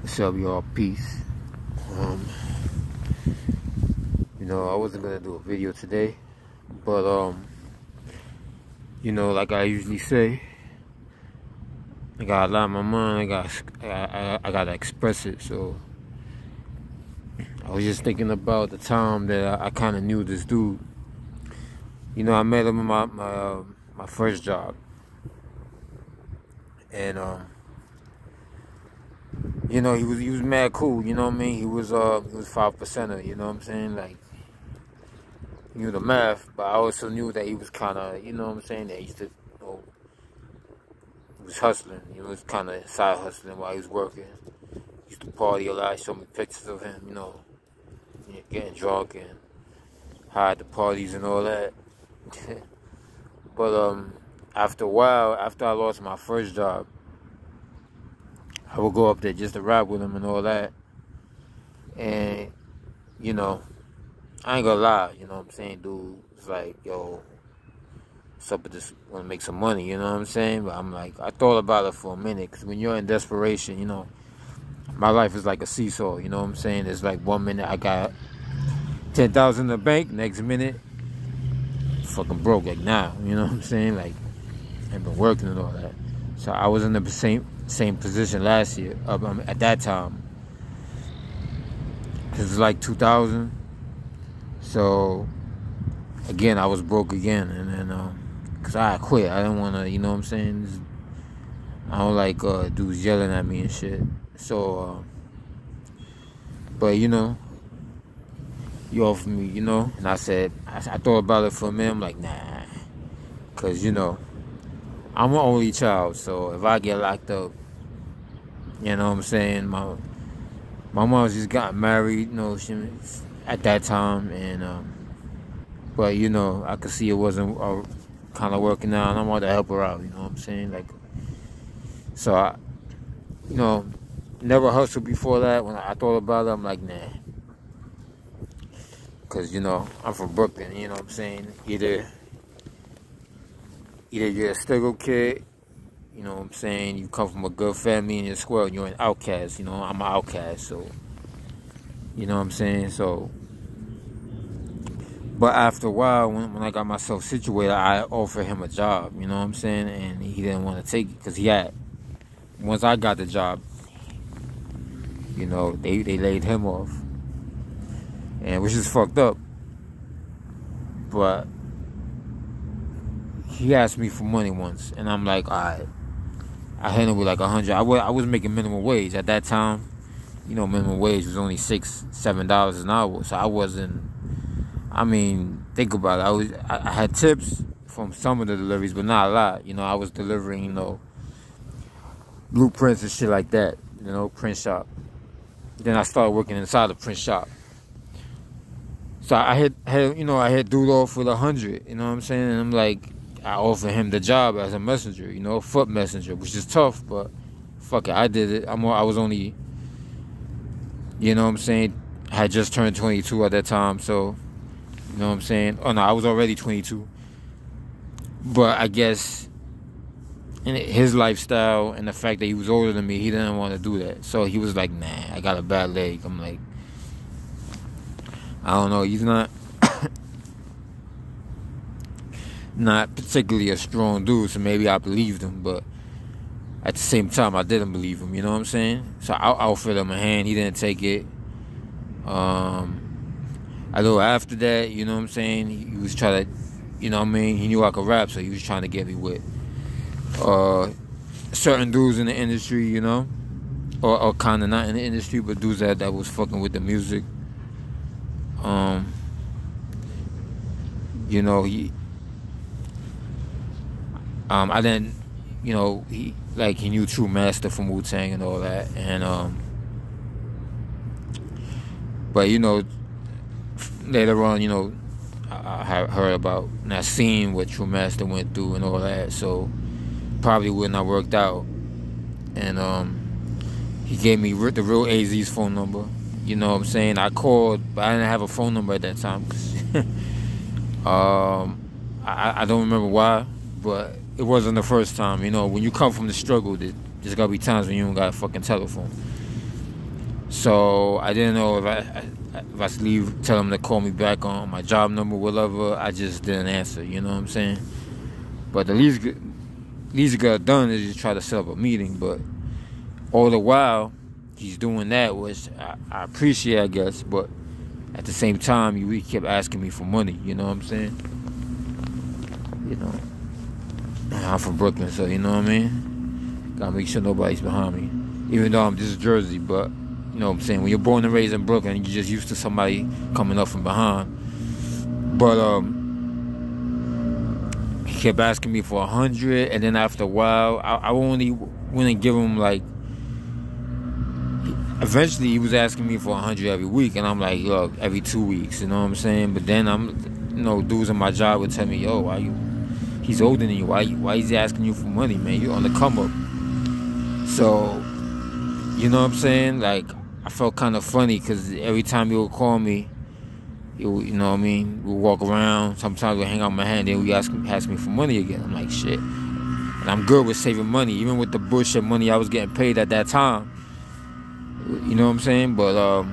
What's up, y'all? Peace. I wasn't gonna do a video today, but like I usually say, I got a lot on my mind. I gotta express it. So I was just thinking about the time that I kind of knew this dude. I met him in my first job, and he was mad cool. You know what I mean? He was 5%er. You know what I'm saying? Like, he knew the math, but I also knew that he was kind of, you know what I'm saying, that he used to, he was hustling. He was kind of side hustling while he was working. He used to party a lot. He showed me pictures of him, getting drunk and high at the parties and all that. But after a while, after I lost my first job, I would go up there just to rap with him and all that. And, I ain't gonna lie, you know what I'm saying, dude. It's like, yo, what's up with this? Want to make some money, you know what I'm saying? But I'm like, I thought about it for a minute, because when you're in desperation, my life is like a seesaw, you know what I'm saying? It's like 1 minute I got 10,000 in the bank, next minute, fucking broke, like now, you know what I'm saying? Like, I've been working and all that. So I was in the same position last year, at that time. It was like 2000. So, again, I was broke again. And then, because I quit. I didn't want to, you know what I'm saying? I don't like dudes yelling at me and shit. So, but, you offered me, and I said, I thought about it for a minute. I'm like, nah. Because, I'm an only child. So, if I get locked up, you know what I'm saying? My mom just got married, at that time, and but I could see it wasn't kind of working out, and I wanted to help her out. You know what I'm saying? Like, so I, never hustled before that. When I thought about it, I'm like, nah, because I'm from Brooklyn. You know what I'm saying? Either you're a struggle kid. You know what I'm saying? You come from a good family and you're square, you're an outcast. I'm an outcast, so, you know what I'm saying? So, but after a while, when I got myself situated, I offered him a job, you know what I'm saying? And he didn't want to take it, because once I got the job, they laid him off. And which is fucked up. But he asked me for money once, and I'm like, all right. I hit him with like 100. I was making minimum wage at that time. Minimum wage was only $6-7 an hour. So I wasn't. I mean, think about it. I had tips from some of the deliveries, but not a lot. I was delivering, blueprints and shit like that. Print shop. Then I started working inside the print shop. So I had dude off with 100. You know what I'm saying? And I'm like, I offered him the job as a messenger, foot messenger, which is tough, but fuck it, I did it. I was only, you know what I'm saying, I had just turned 22 at that time, so, you know what I'm saying? Oh no, I was already 22. But I guess in his lifestyle and the fact that he was older than me, he didn't want to do that. So he was like, nah, I got a bad leg. I'm like, I don't know, he's not particularly a strong dude, so maybe I believed him, but at the same time, I didn't believe him, you know what I'm saying? So I offered him a hand, he didn't take it. A little after that, you know what I'm saying, he was trying to, you know what I mean, he knew I could rap, so he was trying to get me with certain dudes in the industry, or kind of not in the industry, but dudes that was fucking with the music. I didn't, he knew True Master from Wu-Tang and all that, and but later on, I heard about and I seen what True Master went through and all that, so probably wouldn't have worked out. And he gave me the real AZ's phone number. You know what I'm saying? I called, but I didn't have a phone number at that time. I don't remember why, but it wasn't the first time. When you come from the struggle, there's gotta be times when you don't got a fucking telephone. So I didn't know if I should leave, tell him to call me back on my job number, whatever. I just didn't answer. You know what I'm saying? But the least he could have done is just try to set up a meeting. But all the while he's doing that, which I appreciate, I guess. But at the same time, he kept asking me for money. You know what I'm saying? You know, I'm from Brooklyn, so you know what I mean? Gotta make sure nobody's behind me. Even though this is Jersey, but you know what I'm saying? When you're born and raised in Brooklyn, you're just used to somebody coming up from behind. But he kept asking me for 100, and then after a while, I only wouldn't give him like. Eventually, he was asking me for 100 every week, and I'm like, yo, every 2 weeks. You know what I'm saying? But then dudes in my job would tell me, yo, why you? He's older than you. Why is he asking you for money, man? You're on the come up. So, you know what I'm saying? Like, I felt kind of funny because every time he would call me, you know what I mean? We'd walk around. Sometimes we'd hang out my hand. Then we ask me for money again. I'm like, shit. And I'm good with saving money, even with the bullshit money I was getting paid at that time. You know what I'm saying? But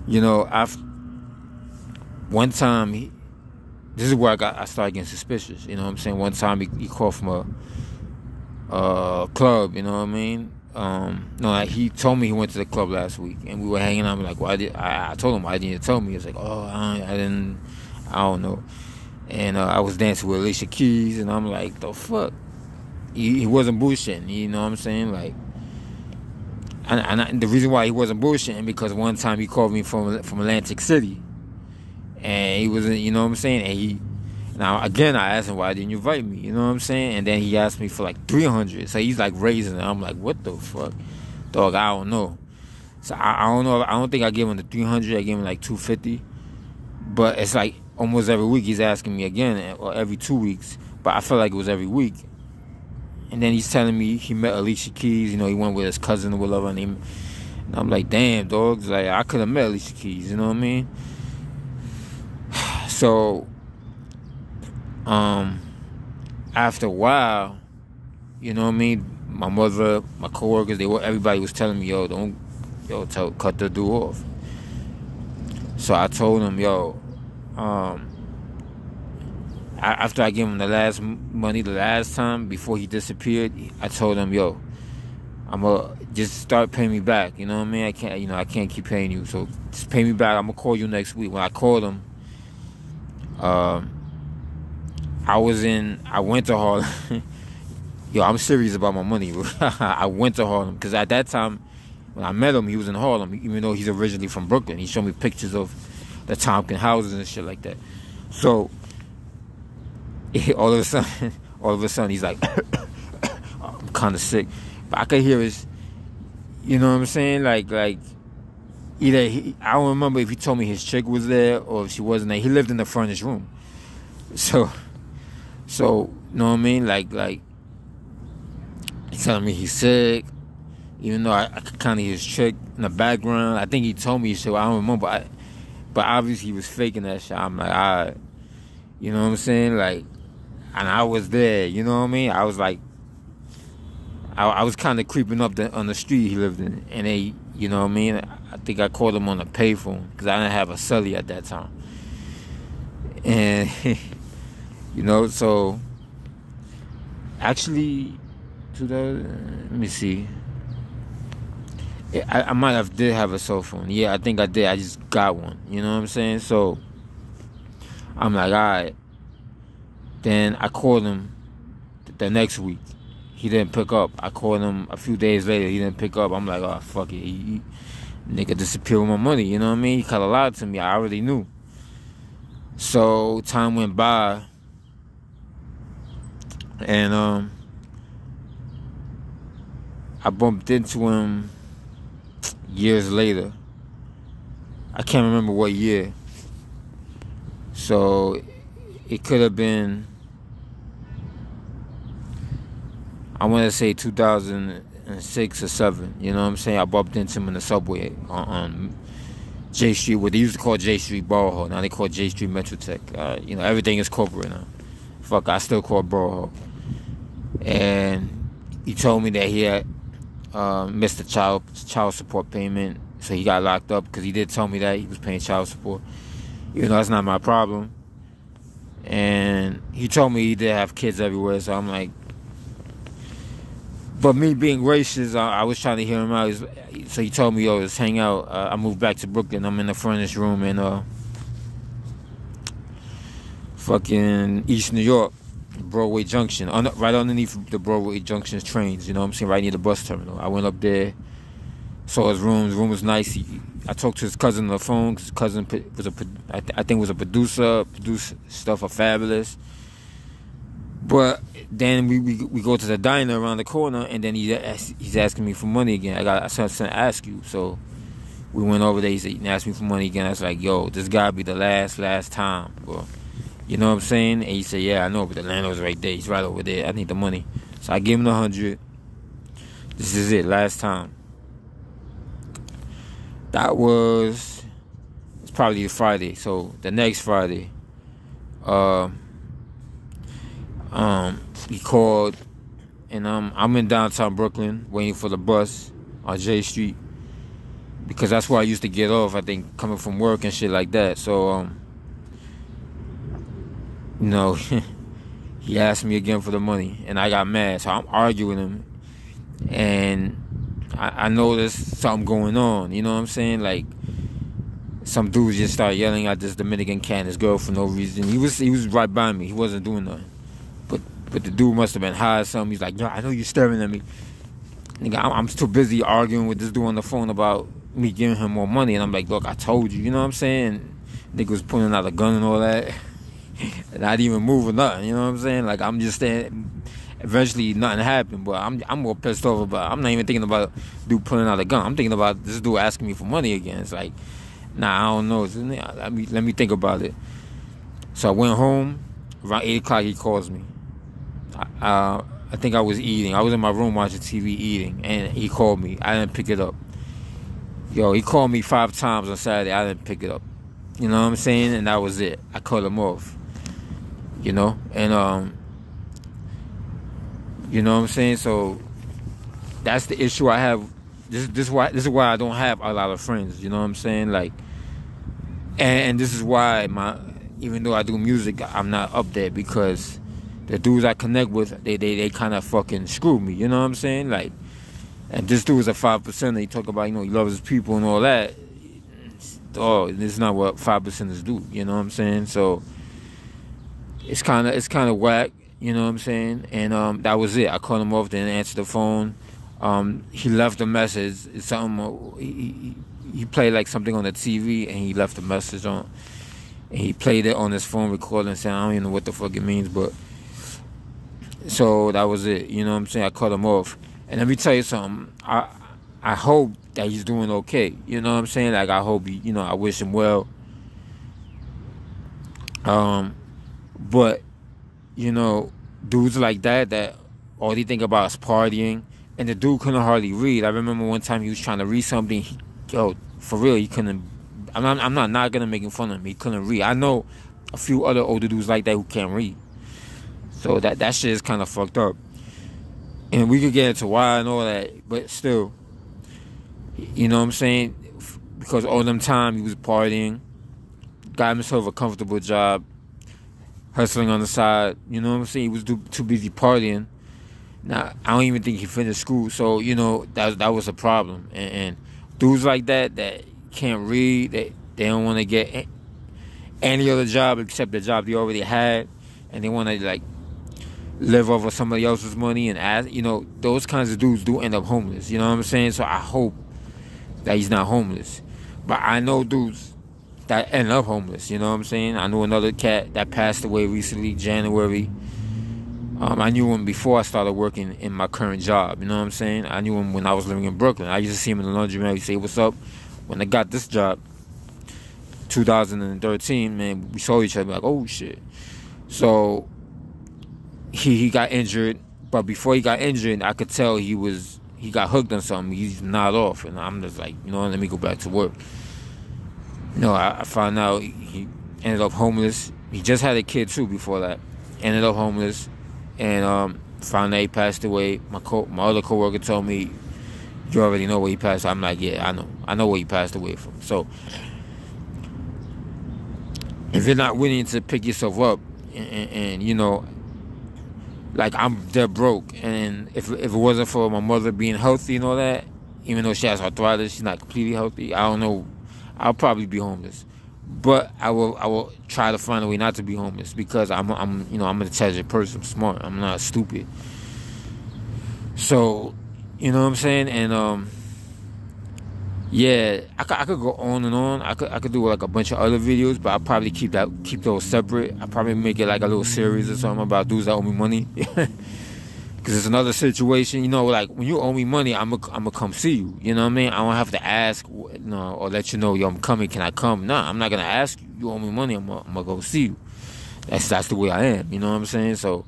you know, after one time, this is where I started getting suspicious. You know what I'm saying? One time he called from a club. You know what I mean? No, he told me he went to the club last week, and we were hanging out. I'm like, why did I told him why didn't you tell me? It's like, oh, I don't know. And I was dancing with Alicia Keys, and I'm like, the fuck? He wasn't bullshitting. You know what I'm saying? Like, and the reason why he wasn't bullshitting because one time he called me from Atlantic City, and he wasn't. You know what I'm saying? And now again, I asked him why didn't you invite me? You know what I'm saying? And then he asked me for like 300. So he's like raising it. I'm like, what the fuck, dog? I don't know. So I don't know. I don't think I gave him the 300. I gave him like 250. But it's like almost every week he's asking me again, or every 2 weeks. But I felt like it was every week. And then he's telling me he met Alicia Keys. You know, he went with his cousin or whatever. And I'm like, damn, dogs. Like, I could have met Alicia Keys. You know what I mean? So, after a while, you know what I mean? My mother, my coworkers, everybody was telling me, cut the dude off. So I told him, after I gave him the last money the last time before he disappeared, I told him, I'm gonna just start paying me back. You know what I mean? I can't keep paying you. So just pay me back. I'm gonna call you next week. When I called him, I went to Harlem. I'm serious about my money. I went to Harlem because at that time, when I met him, he was in Harlem, even though he's originally from Brooklyn. He showed me pictures of the Tompkins houses and shit like that. So all of a sudden, he's like, I'm kind of sick, but I could hear his, you know what I'm saying? Like either I don't remember if he told me his chick was there or if she wasn't there. He lived in the furnished room, so you know what I mean? Like he's telling me he's sick, even though I could kind of hear his chick in the background. I think he told me so. I don't remember, but obviously he was faking that shit. I'm like, all right, you know what I'm saying? Like. And I was there, you know what I mean? I was like, I was kind of creeping up on the street he lived in. And they, you know what I mean? I think I called him on a payphone because I didn't have a celly at that time. And, you know, so, actually, let me see. I might did have a cell phone. Yeah, I think I did. I just got one. You know what I'm saying? So, I'm like, all right. Then I called him the next week. He didn't pick up. I called him a few days later. He didn't pick up. I'm like, oh, fuck it. He nigga disappeared with my money. You know what I mean? He kind of lied to me. I already knew. So time went by. And I bumped into him years later. I can't remember what year. So it could have been, I want to say 2006 or 7. You know what I'm saying? I bumped into him in the subway on J Street, what they used to call J Street Borough Hall. Now they call J Street Metrotech. You know, everything is corporate now. Fuck, I still call it Borough Hall. And he told me that missed the child support payment, so he got locked up because he did tell me that he was paying child support. Even though that's not my problem. And he told me he did have kids everywhere, so I'm like, but me being racist, I was trying to hear him out. So he told me, yo, let's hang out. I moved back to Brooklyn. I'm in the furnished room in fucking East New York, Broadway Junction, right underneath the Broadway Junction's trains, you know what I'm saying, right near the bus terminal. I went up there, saw his room. His room was nice. I talked to his cousin on the phone, because his cousin was I think was a producer, produced stuff for Fabulous. But then we go to the diner around the corner, and then he's asking me for money again. I said to ask you. So we went over there. He said, he asked me for money again. I was like, yo, this gotta be the last time, bro. You know what I'm saying? And he said, yeah, I know, but the landlord's right there. He's right over there. I need the money. So I gave him the 100. This is it, last time. It's probably a Friday. So the next Friday, he called, and I'm in downtown Brooklyn waiting for the bus on J Street, because that's where I used to get off, I think, coming from work and shit like that. So you know, he asked me again for the money, and I got mad. So I'm arguing him, and I noticed something going on. You know what I'm saying? Like, some dudes just started yelling at this Dominican cat and his girl for no reason. He was right by me. He wasn't doing nothing. But the dude must have been high or something. He's like, yo, I know you're staring at me. Nigga, I'm too busy arguing with this dude on the phone about me giving him more money. And I'm like, look, I told you. You know what I'm saying? Nigga was pulling out a gun and all that. And I didn't even move or nothing. You know what I'm saying? Like, I'm just saying, eventually nothing happened. But I'm more pissed off about, I'm not even thinking about dude pulling out a gun. I'm thinking about this dude asking me for money again. It's like, nah, I don't know. Let me think about it. So I went home. Around 8 o'clock, he calls me. I think I was eating. I was in my room watching TV eating, and he called me. I didn't pick it up. Yo, he called me 5 times on Saturday. I didn't pick it up. You know what I'm saying? And that was it. I cut him off. You know? And, you know what I'm saying? So, that's the issue I have. This is why I don't have a lot of friends. You know what I'm saying? Like, and this is why even though I do music, I'm not up there, because the dudes I connect with, they kind of fucking screw me, you know what I'm saying? Like, and this dude is a 5%. He talk about, you know, he loves his people and all that. Oh, this is not what 5%ers do, you know what I'm saying? So it's kind of whack, you know what I'm saying? And that was it. I called him off, didn't answer the phone. He left a message. It's something he played like something on the TV, and he left a message on. And he played it on his phone recording, saying, I don't even know what the fuck it means, but. So that was it, you know what I'm saying? I cut him off. And let me tell you something. I hope that he's doing okay. You know what I'm saying? Like, I hope he, I wish him well. But, dudes like that all they think about is partying. And the dude couldn't hardly read. I remember one time he was trying to read something. For real, he couldn't. I'm not gonna make fun of him. He couldn't read. I know a few other older dudes like that who can't read. So that shit is kind of fucked up. And we could get into why and all that, but still, you know what I'm saying? Because all them time he was partying, got himself a comfortable job, hustling on the side, you know what I'm saying? He was too busy partying. Now, I don't even think he finished school, so, that was a problem. And dudes like that can't read, they don't want to get any other job except the job they already had, and they want to, live off of somebody else's money and ask, those kinds of dudes do end up homeless, you know what I'm saying? So I hope that he's not homeless. But I know dudes that end up homeless, you know what I'm saying? I know another cat that passed away recently, January. I knew him before I started working in my current job, you know what I'm saying? I knew him when I was living in Brooklyn. I used to see him in the laundromat. He'd say, what's up? When I got this job, 2013, man, we saw each other like, oh shit. So he got injured, but before he got injured, I could tell he got hooked on something. He's not off, and I'm just like, let me go back to work. I found out he ended up homeless. He just had a kid too before that. Ended up homeless, and found out he passed away. My other coworker told me You already know where he passed. I'm like, yeah, I know where he passed away from. So if you're not willing to pick yourself up, and you know, like I'm dead broke, and if it wasn't for my mother being healthy and all that, even though she has arthritis, she's not completely healthy. I don't know, I'll probably be homeless, but I will try to find a way not to be homeless, because I'm you know, I'm an intelligent person, I'm smart, I'm not stupid. So, you know what I'm saying, and yeah, I could go on and on. I could do like a bunch of other videos, but I'll probably keep those separate. I'll probably make it like a little series or something about dudes that owe me money. Because it's another situation, you know, like when you owe me money, I'm gonna come see you. You know what I mean? I don't have to ask, you know, or let you know, yo, I'm coming, can I come? Nah, I'm not gonna ask you. You owe me money, I'm gonna go see you. That's the way I am. You know what I'm saying? So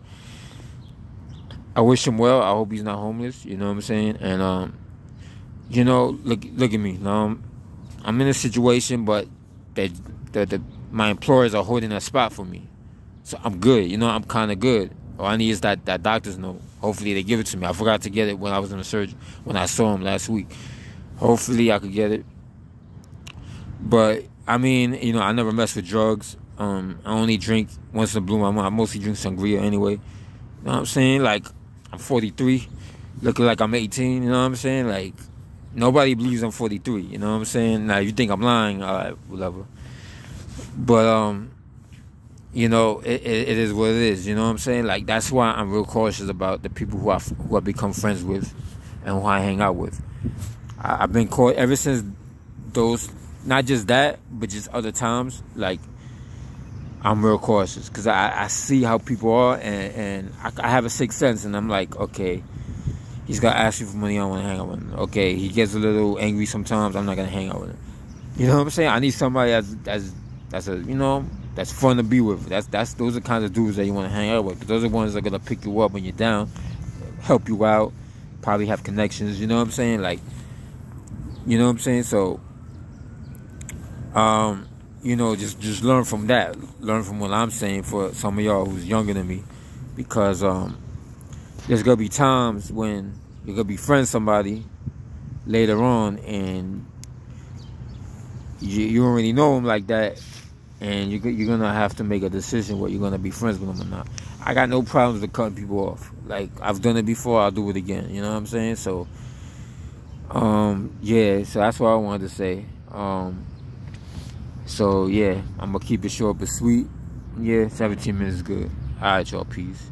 I wish him well. I hope he's not homeless. You know what I'm saying? And you know, look at me. I'm in a situation, but my employers are holding a spot for me, so I'm good. You know, I'm kind of good. All I need is that doctor's note. Hopefully they give it to me. I forgot to get it when I was in the surgery, when I saw him last week. Hopefully I could get it. But I mean, you know, I never mess with drugs. I only drink once in a blue moon. I mostly drink sangria anyway. You know what I'm saying? Like, I'm 43, looking like I'm 18. You know what I'm saying? Like, nobody believes I'm 43. You know what I'm saying? Now, if you think I'm lying, all right, whatever. But you know, it is what it is. You know what I'm saying? Like, that's why I'm real cautious about the people who I become friends with and who I hang out with. I've been caught ever since those, not just that, but just other times. Like, I'm real cautious because I see how people are, and I have a sixth sense, and I'm like, okay, he's gonna ask you for money, I don't want to hang out with him. Okay, he gets a little angry sometimes, I'm not gonna hang out with him. You know what I'm saying? I need somebody that's a, you know, that's fun to be with. Those are the kinds of dudes that you want to hang out with. Because those are the ones that are gonna pick you up when you're down, help you out, probably have connections. You know what I'm saying? Like, you know what I'm saying? So, you know, just learn from that. Learn from what I'm saying for some of y'all who's younger than me, because there's gonna be times when you're gonna be friends with somebody later on, and you already know them like that. And you're going to have to make a decision whether you're going to be friends with them or not. I got no problems with cutting people off. Like, I've done it before, I'll do it again. You know what I'm saying? So, yeah, so that's what I wanted to say. So, yeah, I'm going to keep it short but sweet. Yeah, 17 minutes is good. All right, y'all, peace.